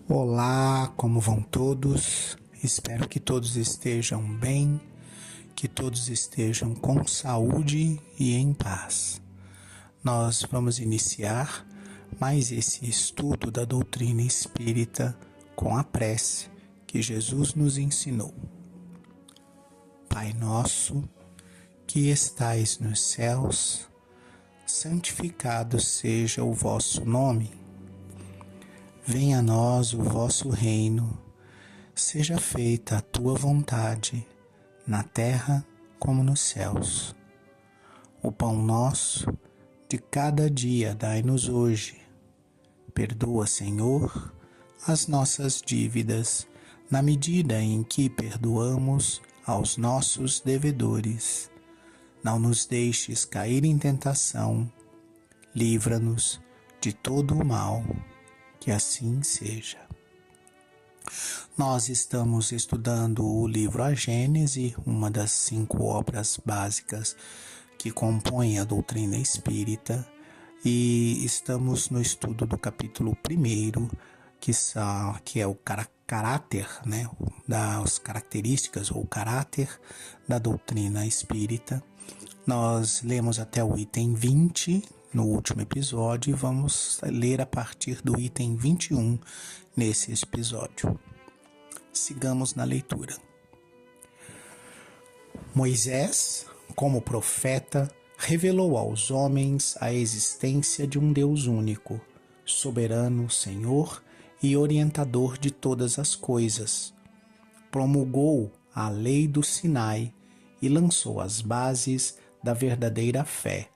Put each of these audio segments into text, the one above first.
Olá, como vão todos? Espero que todos estejam bem, que todos estejam com saúde e em paz. Nós vamos iniciar mais esse estudo da doutrina espírita com a prece que Jesus nos ensinou. Pai nosso, que estais nos céus, santificado seja o vosso nome. Venha a nós o vosso reino, seja feita a tua vontade, na terra como nos céus. O pão nosso de cada dia dai-nos hoje. Perdoa, Senhor, as nossas dívidas, na medida em que perdoamos aos nossos devedores. Não nos deixes cair em tentação, livra-nos de todo o mal. Que assim seja. Nós estamos estudando o livro A Gênese, uma das 5 obras básicas que compõem a doutrina espírita, e estamos no estudo do capítulo 1, que é o caráter, das características ou caráter da doutrina espírita. Nós lemos até o item 20 no último episódio e vamos ler a partir do item 21 nesse episódio. Sigamos na leitura. Moisés, como profeta, revelou aos homens a existência de um Deus único, soberano, Senhor e orientador de todas as coisas. Promulgou a lei do Sinai e lançou as bases da verdadeira fé.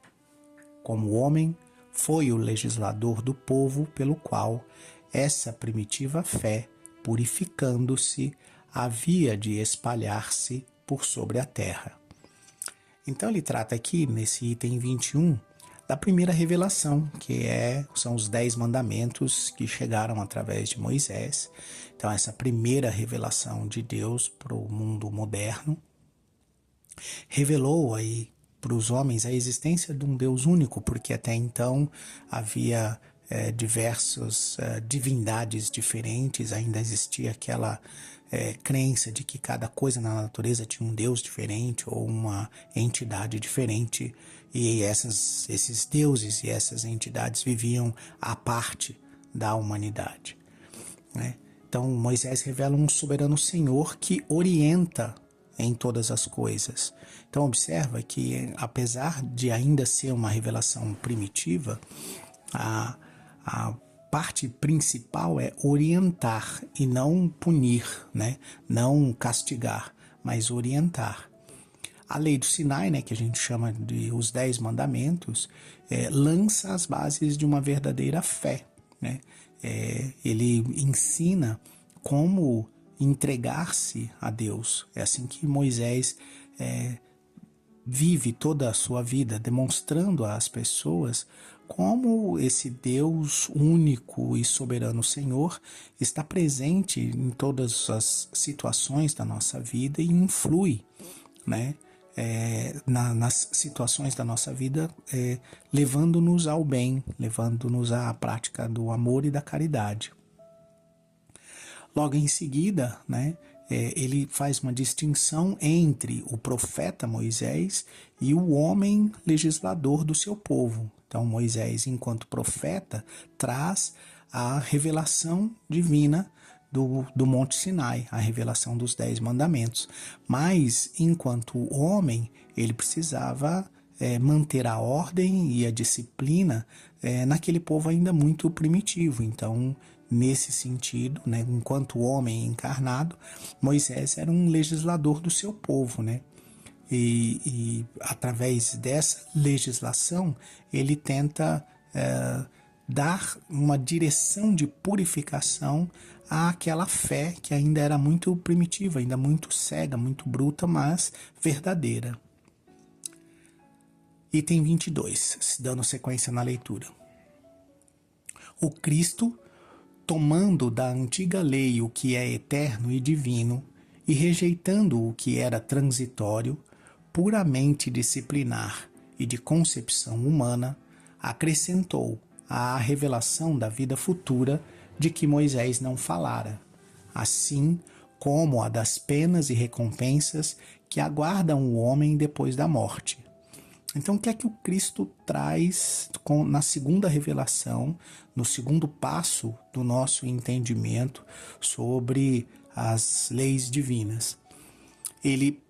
Como homem, foi o legislador do povo pelo qual essa primitiva fé, purificando-se, havia de espalhar-se por sobre a terra. Então ele trata aqui, nesse item 21, da primeira revelação, que são os 10 mandamentos que chegaram através de Moisés. Então essa primeira revelação de Deus para o mundo moderno revelou aí para os homens a existência de um Deus único, porque até então havia diversas divindades diferentes, ainda existia aquela crença de que cada coisa na natureza tinha um Deus diferente ou uma entidade diferente, e esses deuses e essas entidades viviam à parte da humanidade, né? Então Moisés revela um soberano Senhor que orienta em todas as coisas. Então observa que, apesar de ainda ser uma revelação primitiva, a parte principal é orientar e não punir, né? Não castigar, mas orientar. A lei do Sinai, que a gente chama de os 10 mandamentos, lança as bases de uma verdadeira fé, né? Ele ensina como entregar-se a Deus. É assim que Moisés vive toda a sua vida, demonstrando às pessoas como esse Deus único e soberano Senhor está presente em todas as situações da nossa vida e influi, né, nas situações da nossa vida, levando-nos ao bem, levando-nos à prática do amor e da caridade. Logo em seguida, ele faz uma distinção entre o profeta Moisés e o homem legislador do seu povo. Então Moisés, enquanto profeta, traz a revelação divina do Monte Sinai, a revelação dos 10 mandamentos. Mas, enquanto homem, ele precisava manter a ordem e a disciplina naquele povo ainda muito primitivo. Então, nesse sentido, enquanto homem encarnado, Moisés era um legislador do seu povo, E através dessa legislação, ele tenta dar uma direção de purificação àquela fé que ainda era muito primitiva, ainda muito cega, muito bruta, mas verdadeira. Item 22, dando sequência na leitura. O Cristo, tomando da antiga lei o que é eterno e divino, e rejeitando o que era transitório, puramente disciplinar e de concepção humana, acrescentou à revelação da vida futura de que Moisés não falara, assim como a das penas e recompensas que aguardam o homem depois da morte. Então, o que é que o Cristo traz na segunda revelação, no segundo passo do nosso entendimento sobre as leis divinas? Ele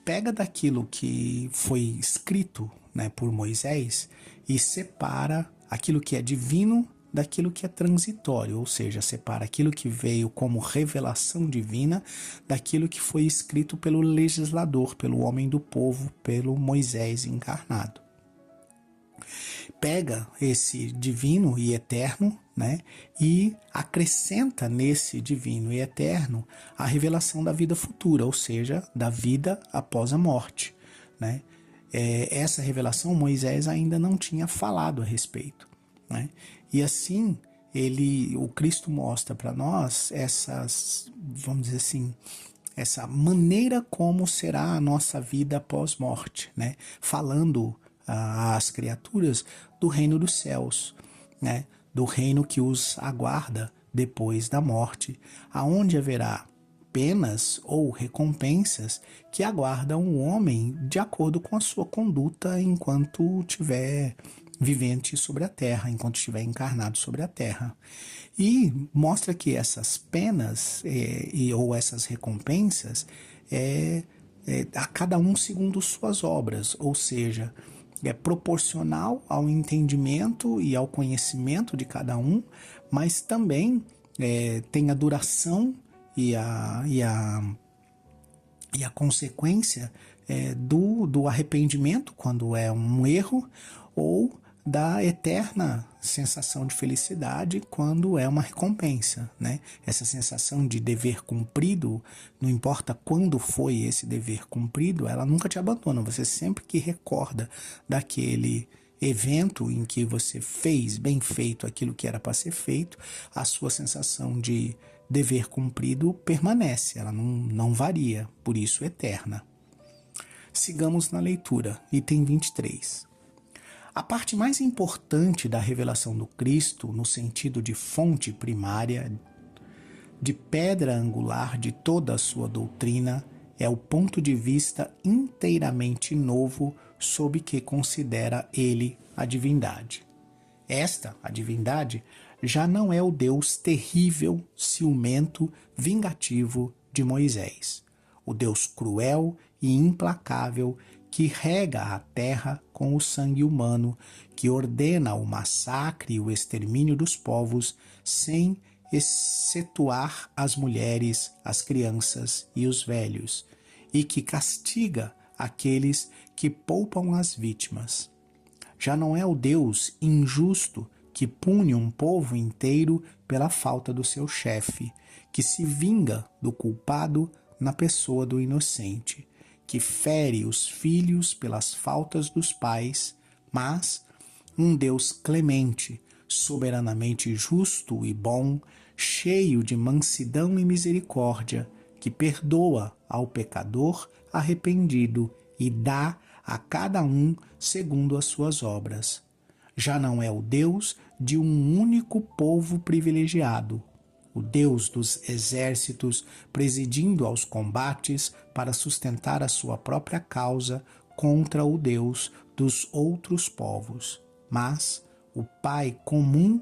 pega daquilo que foi escrito, né, por Moisés e separa aquilo que é divino daquilo que é transitório, ou seja, separa aquilo que veio como revelação divina daquilo que foi escrito pelo legislador, pelo homem do povo, pelo Moisés encarnado. Pega esse divino e eterno, né, e acrescenta nesse divino e eterno a revelação da vida futura, ou seja, da vida após a morte, né? Essa revelação Moisés ainda não tinha falado a respeito, né? E assim o Cristo mostra para nós essas, vamos dizer assim, essa maneira como será a nossa vida após morte, né? Falando às criaturas do reino dos céus, né? Do reino que os aguarda depois da morte, aonde haverá penas ou recompensas que aguardam o homem de acordo com a sua conduta enquanto estiver vivente sobre a terra, enquanto estiver encarnado sobre a terra. E mostra que essas penas ou essas recompensas a cada um segundo suas obras, ou seja, é proporcional ao entendimento e ao conhecimento de cada um, mas também tem a duração e a consequência do arrependimento quando é um erro, ou da eterna sensação de felicidade quando é uma recompensa, né? Essa sensação de dever cumprido, não importa quando foi esse dever cumprido, ela nunca te abandona. Você sempre que recorda daquele evento em que você fez bem feito aquilo que era para ser feito, a sua sensação de dever cumprido permanece, ela não varia, por isso eterna. Sigamos na leitura, item 23. A parte mais importante da revelação do Cristo, no sentido de fonte primária, de pedra angular de toda a sua doutrina, é o ponto de vista inteiramente novo sob que considera ele a divindade. Esta, a divindade, já não é o Deus terrível, ciumento, vingativo de Moisés, o Deus cruel e implacável que rega a terra com o sangue humano, que ordena o massacre e o extermínio dos povos, sem excetuar as mulheres, as crianças e os velhos, e que castiga aqueles que poupam as vítimas. Já não é o Deus injusto que pune um povo inteiro pela falta do seu chefe, que se vinga do culpado na pessoa do inocente, que fere os filhos pelas faltas dos pais, mas um Deus clemente, soberanamente justo e bom, cheio de mansidão e misericórdia, que perdoa ao pecador arrependido e dá a cada um segundo as suas obras. Já não é o Deus de um único povo privilegiado, o Deus dos exércitos presidindo aos combates para sustentar a sua própria causa contra o Deus dos outros povos, mas o Pai comum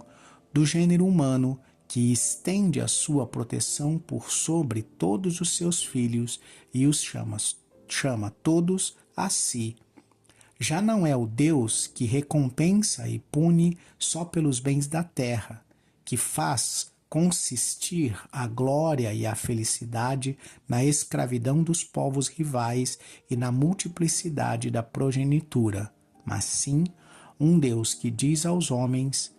do gênero humano que estende a sua proteção por sobre todos os seus filhos e os chama todos a si. Já não é o Deus que recompensa e pune só pelos bens da terra, que faz consistir a glória e a felicidade na escravidão dos povos rivais e na multiplicidade da progenitura, mas sim um Deus que diz aos homens: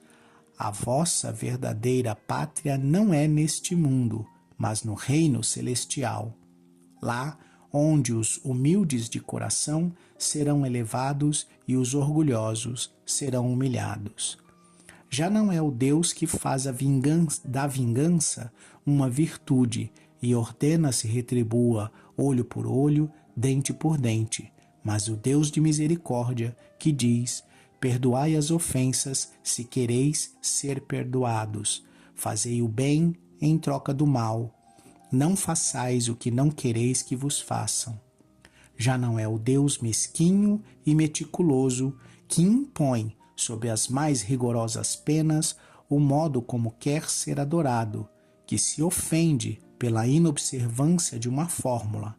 a vossa verdadeira pátria não é neste mundo, mas no reino celestial. Lá onde os humildes de coração serão elevados e os orgulhosos serão humilhados. Já não é o Deus que faz da vingança uma virtude e ordena se retribua olho por olho, dente por dente, mas o Deus de misericórdia que diz: perdoai as ofensas se quereis ser perdoados. fazei o bem em troca do mal. Não façais o que não quereis que vos façam. Já não é o Deus mesquinho e meticuloso que impõe, sob as mais rigorosas penas, o modo como quer ser adorado, que se ofende pela inobservância de uma fórmula,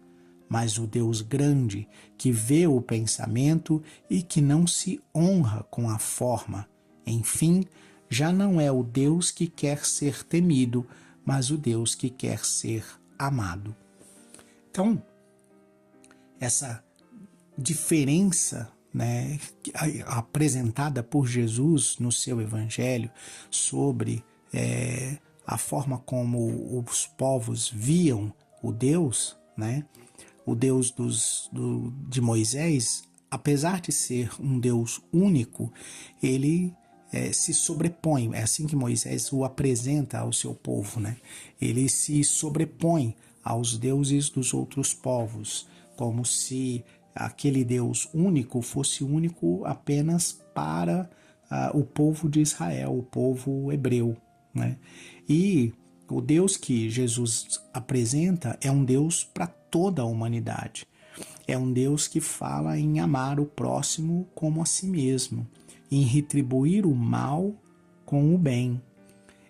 mas o Deus grande, que vê o pensamento e que não se honra com a forma. Enfim, já não é o Deus que quer ser temido, mas o Deus que quer ser amado. Então, essa diferença, né, apresentada por Jesus no seu evangelho sobre a forma como os povos viam o Deus, né, o Deus de Moisés, apesar de ser um Deus único, ele se sobrepõe. É assim que Moisés o apresenta ao seu povo, né? Ele se sobrepõe aos deuses dos outros povos, como se aquele Deus único fosse único apenas para o povo de Israel, o povo hebreu, né? E o Deus que Jesus apresenta é um Deus para toda a humanidade. É um Deus que fala em amar o próximo como a si mesmo, em retribuir o mal com o bem,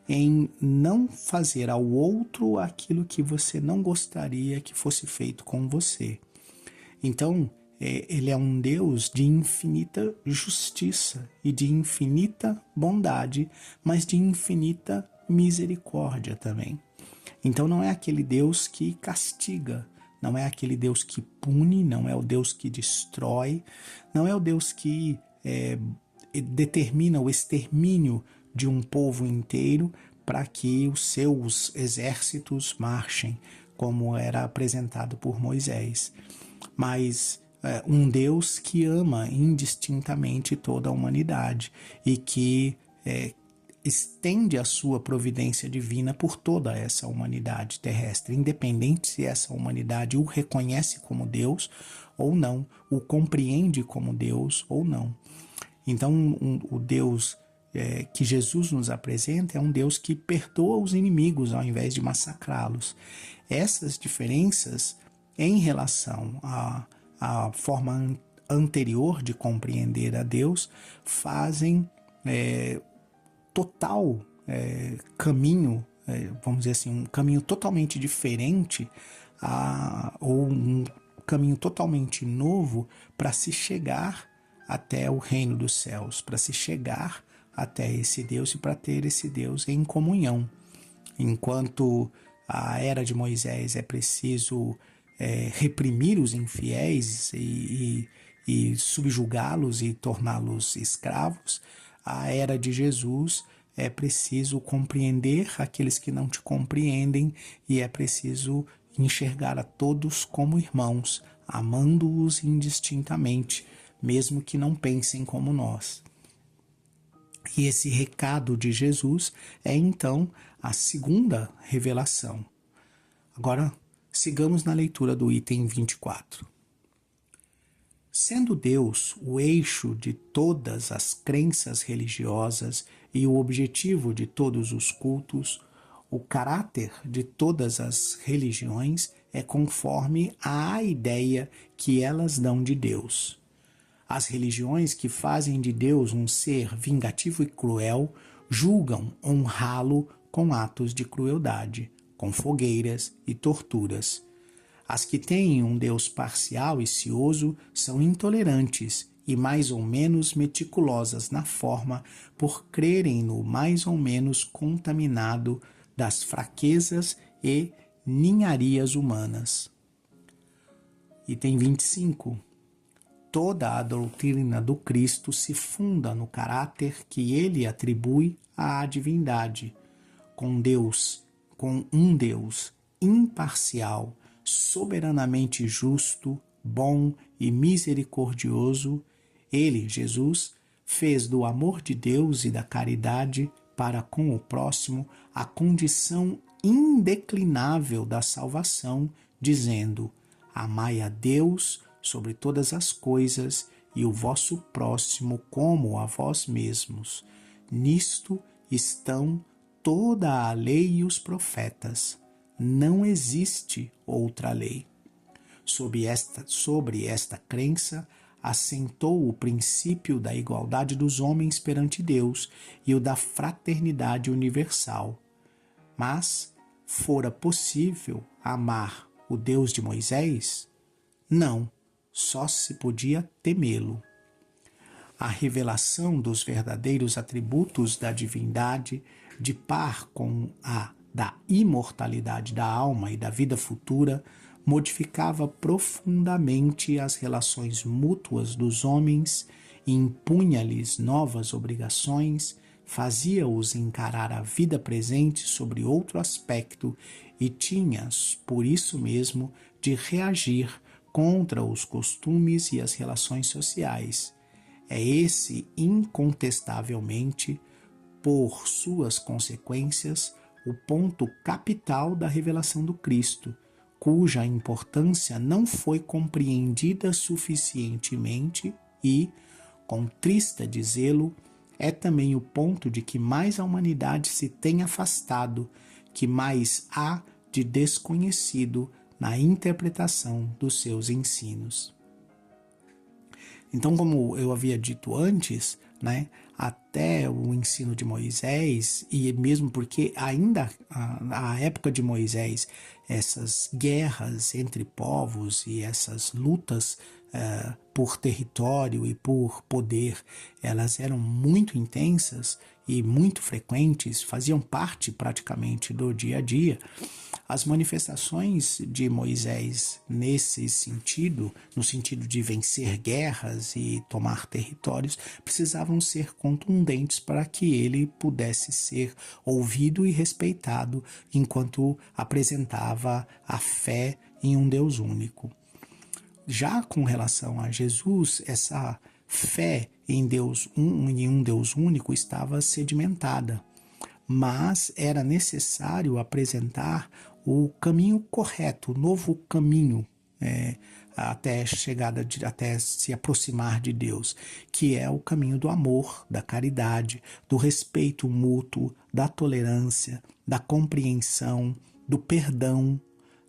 em não fazer ao outro aquilo que você não gostaria que fosse feito com você. Então, ele é um Deus de infinita justiça e de infinita bondade, mas de infinita misericórdia também. Então não é aquele Deus que castiga, não é aquele Deus que pune, não é o Deus que destrói, não é o Deus que determina o extermínio de um povo inteiro para que os seus exércitos marchem, como era apresentado por Moisés. Mas um Deus que ama indistintamente toda a humanidade e que estende a sua providência divina por toda essa humanidade terrestre, independente se essa humanidade o reconhece como Deus ou não, o compreende como Deus ou não. Então, o Deus que Jesus nos apresenta é um Deus que perdoa os inimigos ao invés de massacrá-los. Essas diferenças em relação à forma anterior de compreender a Deus fazem total caminho, vamos dizer assim, um caminho totalmente diferente ou um caminho totalmente novo para se chegar até o reino dos céus, para se chegar até esse Deus e para ter esse Deus em comunhão. Enquanto a era de Moisés é preciso reprimir os infiéis e subjugá-los e torná-los escravos, a era de Jesus é preciso compreender aqueles que não te compreendem e é preciso enxergar a todos como irmãos, amando-os indistintamente, mesmo que não pensem como nós. E esse recado de Jesus é então a segunda revelação. Agora, sigamos na leitura do item 24. Sendo Deus o eixo de todas as crenças religiosas e o objetivo de todos os cultos, o caráter de todas as religiões é conforme à ideia que elas dão de Deus. As religiões que fazem de Deus um ser vingativo e cruel julgam honrá-lo com atos de crueldade, com fogueiras e torturas. As que têm um Deus parcial e cioso são intolerantes e mais ou menos meticulosas na forma por crerem no mais ou menos contaminado das fraquezas e ninharias humanas. Item 25. Toda a doutrina do Cristo se funda no caráter que ele atribui à divindade, com um Deus imparcial, soberanamente justo, bom e misericordioso. Ele, Jesus, fez do amor de Deus e da caridade para com o próximo a condição indeclinável da salvação, dizendo: amai a Deus sobre todas as coisas e o vosso próximo como a vós mesmos. Nisto estão toda a lei e os profetas. Não existe outra lei. Sobre esta crença, assentou o princípio da igualdade dos homens perante Deus e o da fraternidade universal. Mas fora possível amar o Deus de Moisés? Não, só se podia temê-lo. A revelação dos verdadeiros atributos da divindade, de par com a da imortalidade da alma e da vida futura, modificava profundamente as relações mútuas dos homens, impunha-lhes novas obrigações, fazia-os encarar a vida presente sobre outro aspecto e tinhas, por isso mesmo, de reagir contra os costumes e as relações sociais. É esse, incontestavelmente, por suas consequências, o ponto capital da revelação do Cristo, cuja importância não foi compreendida suficientemente e, com triste dizê-lo, é também o ponto de que mais a humanidade se tem afastado, que mais há de desconhecido na interpretação dos seus ensinos. Então, como eu havia dito antes, né, até o ensino de Moisés, e mesmo porque ainda na época de Moisés, essas guerras entre povos e essas lutas por território e por poder, elas eram muito intensas e muito frequentes, faziam parte praticamente do dia a dia. As manifestações de Moisés nesse sentido, no sentido de vencer guerras e tomar territórios, precisavam ser contundentes para que ele pudesse ser ouvido e respeitado enquanto apresentava a fé em um Deus único. Já com relação a Jesus, essa fé em um Deus único estava sedimentada, mas era necessário apresentar o caminho correto, o novo caminho até até se aproximar de Deus, que é o caminho do amor, da caridade, do respeito mútuo, da tolerância, da compreensão, do perdão,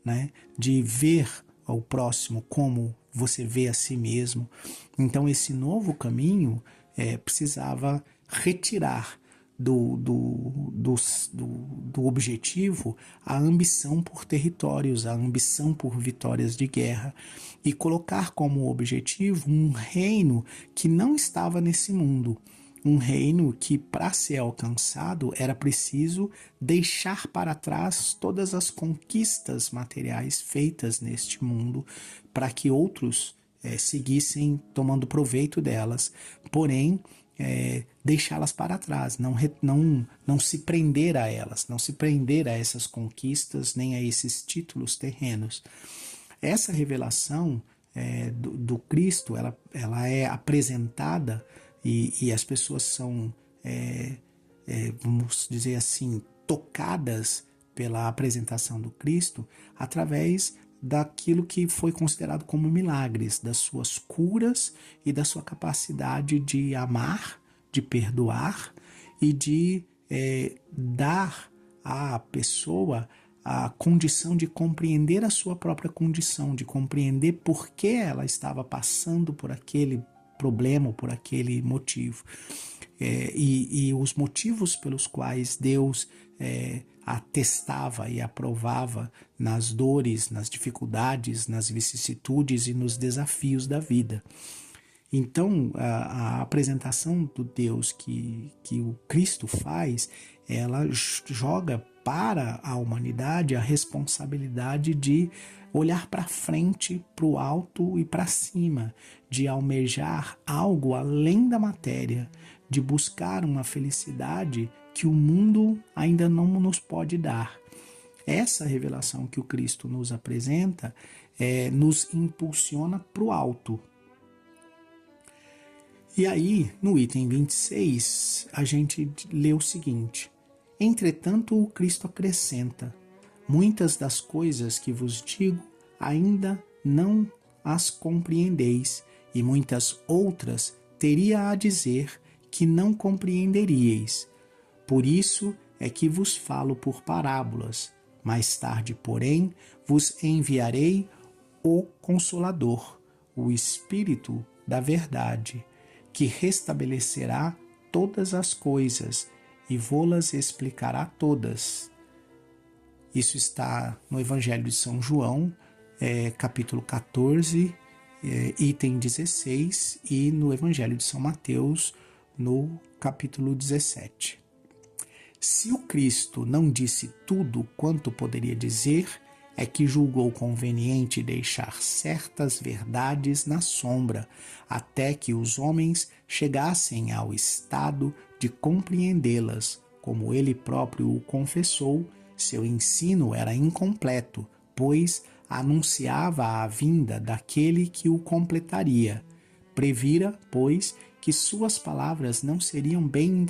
né? De ver ao próximo como você vê a si mesmo. Então esse novo caminho precisava retirar do objetivo a ambição por territórios, a ambição por vitórias de guerra e colocar como objetivo um reino que não estava nesse mundo, um reino que, para ser alcançado, era preciso deixar para trás todas as conquistas materiais feitas neste mundo para que outros seguissem tomando proveito delas, porém deixá-las para trás, não se prender a elas, não se prender a essas conquistas nem a esses títulos terrenos. Essa revelação do Cristo, ela é apresentada e as pessoas são, vamos dizer assim, tocadas pela apresentação do Cristo através daquilo que foi considerado como milagres, das suas curas e da sua capacidade de amar, de perdoar e de dar à pessoa a condição de compreender a sua própria condição, de compreender por que ela estava passando por aquele problema, por aquele motivo. E os motivos pelos quais Deus atestava e aprovava nas dores, nas dificuldades, nas vicissitudes e nos desafios da vida. Então, a apresentação do Deus que o Cristo faz, ela joga para a humanidade a responsabilidade de olhar para frente, para o alto e para cima, de almejar algo além da matéria, de buscar uma felicidade que o mundo ainda não nos pode dar. Essa revelação que o Cristo nos apresenta nos impulsiona para o alto. E aí, no item 26, a gente lê o seguinte: entretanto, o Cristo acrescenta: muitas das coisas que vos digo ainda não as compreendeis, e muitas outras teria a dizer que não compreenderíeis. Por isso é que vos falo por parábolas. Mais tarde, porém, vos enviarei o Consolador, o Espírito da Verdade, que restabelecerá todas as coisas e vô-las explicará todas. Isso está no Evangelho de São João, capítulo 14, item 16, e no Evangelho de São Mateus, no capítulo 17. Se o Cristo não disse tudo quanto poderia dizer, é que julgou conveniente deixar certas verdades na sombra, até que os homens chegassem ao estado de compreendê-las. Como ele próprio o confessou, seu ensino era incompleto, pois anunciava a vinda daquele que o completaria. Previra, pois, que suas palavras não seriam bem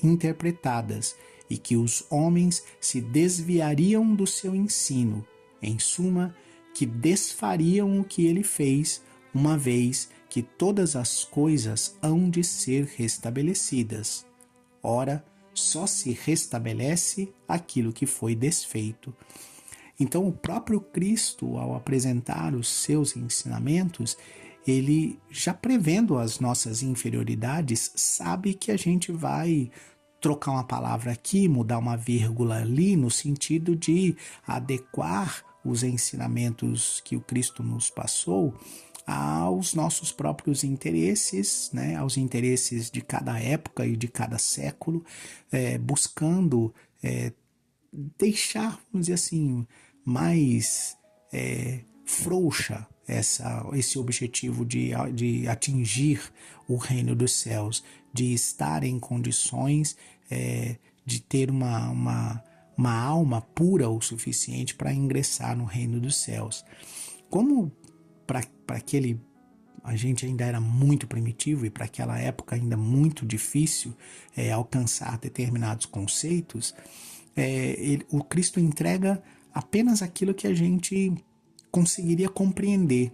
interpretadas e que os homens se desviariam do seu ensino. Em suma, que desfariam o que ele fez, uma vez que todas as coisas hão de ser restabelecidas. Ora, só se restabelece aquilo que foi desfeito. Então, o próprio Cristo, ao apresentar os seus ensinamentos, ele, já prevendo as nossas inferioridades, sabe que a gente vai trocar uma palavra aqui, mudar uma vírgula ali, no sentido de adequar os ensinamentos que o Cristo nos passou aos nossos próprios interesses, né, aos interesses de cada época e de cada século, buscando deixar, vamos dizer assim, mais frouxa esse objetivo de atingir o reino dos céus, de estar em condições de ter uma alma pura o suficiente para ingressar no reino dos céus. Como para aquele a gente ainda era muito primitivo e para aquela época ainda muito difícil alcançar determinados conceitos, o Cristo entrega apenas aquilo que a gente conseguiria compreender,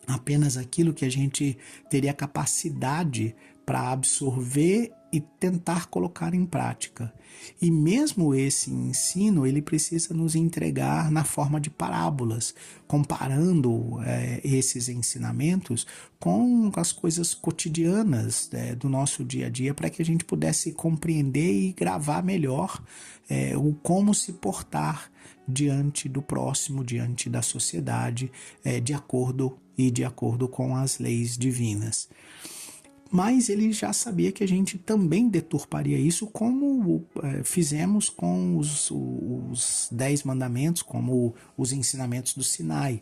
apenas aquilo que a gente teria capacidade para absorver e tentar colocar em prática. E mesmo esse ensino, ele precisa nos entregar na forma de parábolas, comparando esses ensinamentos com as coisas cotidianas do nosso dia a dia, para que a gente pudesse compreender e gravar melhor o como se portar diante do próximo, diante da sociedade, de acordo com as leis divinas. Mas ele já sabia que a gente também deturparia isso, como fizemos com os 10 mandamentos, como os ensinamentos do Sinai.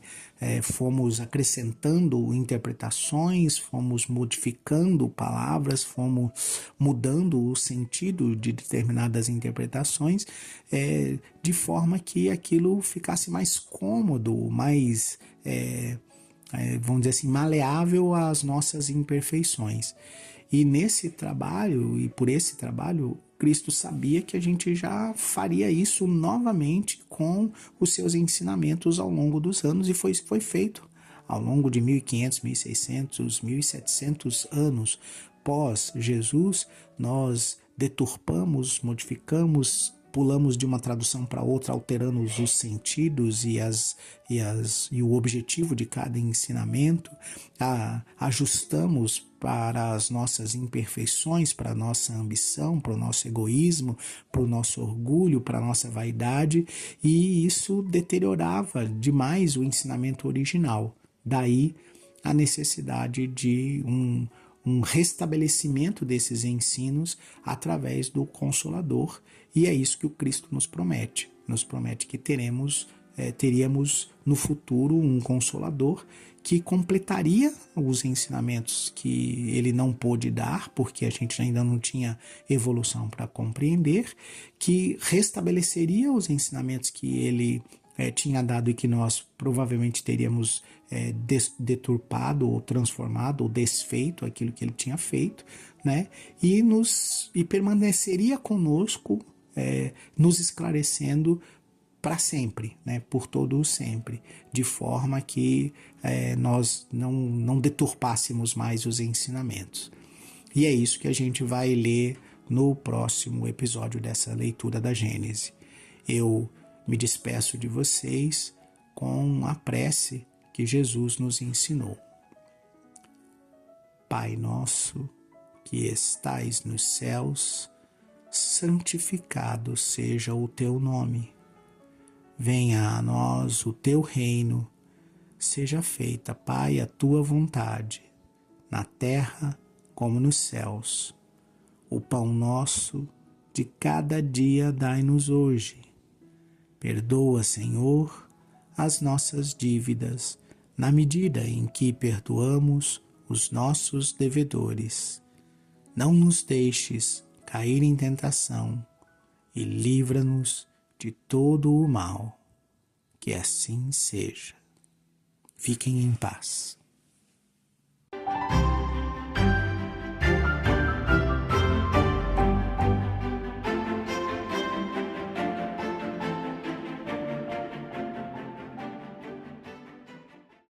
Fomos acrescentando interpretações, fomos modificando palavras, fomos mudando o sentido de determinadas interpretações, de forma que aquilo ficasse mais cômodo, mais vamos dizer assim, maleável às nossas imperfeições. E nesse trabalho, e por esse trabalho, Cristo sabia que a gente já faria isso novamente com os seus ensinamentos ao longo dos anos, e foi isso que foi feito. Ao longo de 1500, 1600, 1700 anos pós Jesus, nós deturpamos, modificamos, pulamos de uma tradução para outra, alterando os sentidos e o objetivo de cada ensinamento, ajustamos para as nossas imperfeições, para a nossa ambição, para o nosso egoísmo, para o nosso orgulho, para a nossa vaidade, e isso deteriorava demais o ensinamento original. Daí a necessidade de um restabelecimento desses ensinos através do Consolador, e é isso que o Cristo nos promete. Nos promete que teríamos no futuro um Consolador que completaria os ensinamentos que ele não pôde dar, porque a gente ainda não tinha evolução para compreender, que restabeleceria os ensinamentos que ele tinha dado e que nós provavelmente teríamos deturpado ou transformado ou desfeito aquilo que ele tinha feito, né? E permaneceria conosco, nos esclarecendo para sempre, né? Por todo o sempre, de forma que nós não deturpássemos mais os ensinamentos. E é isso que a gente vai ler no próximo episódio dessa leitura da Gênese. Eu me despeço de vocês com a prece que Jesus nos ensinou. Pai nosso, que estais nos céus, santificado seja o teu nome. Venha a nós o teu reino, seja feita, Pai, a tua vontade, na terra como nos céus. O pão nosso de cada dia dai-nos hoje. Perdoa, Senhor, as nossas dívidas, na medida em que perdoamos os nossos devedores. Não nos deixes cair em tentação e livra-nos de todo o mal. Que assim seja. Fiquem em paz.